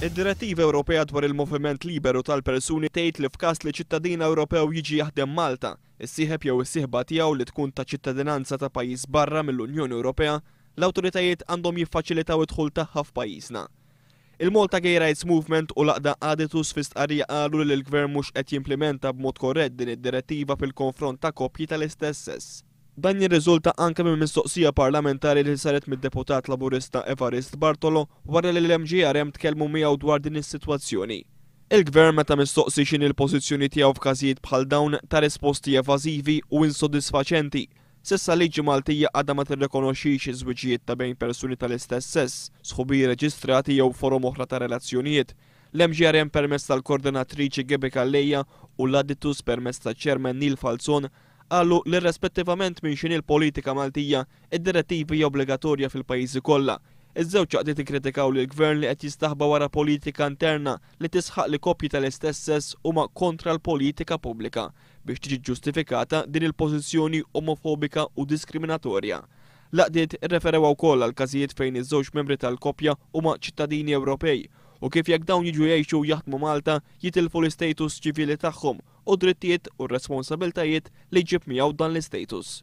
Id-Direttiva Ewropea dwar il-moviment liberu tal-persuni tgħid li f'każ li ċittadin Ewropew jiġi jaħdem Malta, issieħeb jew is-sieħba tiegħu li tkun ta' ċittadinanza ta' pajjiż barra mill-Unjoni Ewropea, l-awtoritajiet għandhom jiffaċilitaw id-dħul tagħha f'pajjiżna. Il-Malta Gay Rights Movement u l-Aqda Aditus fi stqarrija qalu li l-Gvern mhux qed jimplementa b'mod korrett din id-direttiva fil-konfront ta' koppji tal-istess sess. Dan jirriżulta anke minn mistoqsija parlamentari li saret mid-deputat laburista Evarist Bartolo wara li l-MGRM tkellmu miegħu dwar din is-sitwazzjoni. Il-Gvern meta mistoqsi x'inhi l-pożizzjoni tiegħu f'każijiet bħal dawn ta' risposti evażivi u insodisfaċenti. S'issa liġi Maltija għadha ma tirrikonoxxix iż-żwiġijiet ta' bejn persuni tal-istess sess, sħubiji reġistrati jew forom oħra ta' relazzjonijiet. L-MGRM permezz tal-koordinatriċi Gebi Kalleja u l-Aditus permezz tal-Chairman Neil Falzon qalu li rispettivament minn x'inhi l-politika Maltija, id-direttiva hija obbligatorja fil-pajjiżi kollha. Iż-żewġ ċaqdiet ikkritikaw lill gvern li qed jistaħba wara politika interna li tisħaq li koppji tal-istess sess huma kontra l-politika pubblika biex tiġi ġustifikata din il-pożizzjoni omofobika u diskriminatorja. L-għaqdiet irreferew wkoll għal każijiet fejn iż-żewġ membri tal-koppja huma ċittadini Ewropej u kif jekk dawn jiġu jgħixu jaħdmu Malta jitilfu l-istatus ċivili tagħhom u drittijiet u r-responsabbiltajiet li jġib miegħu dan l-istatus.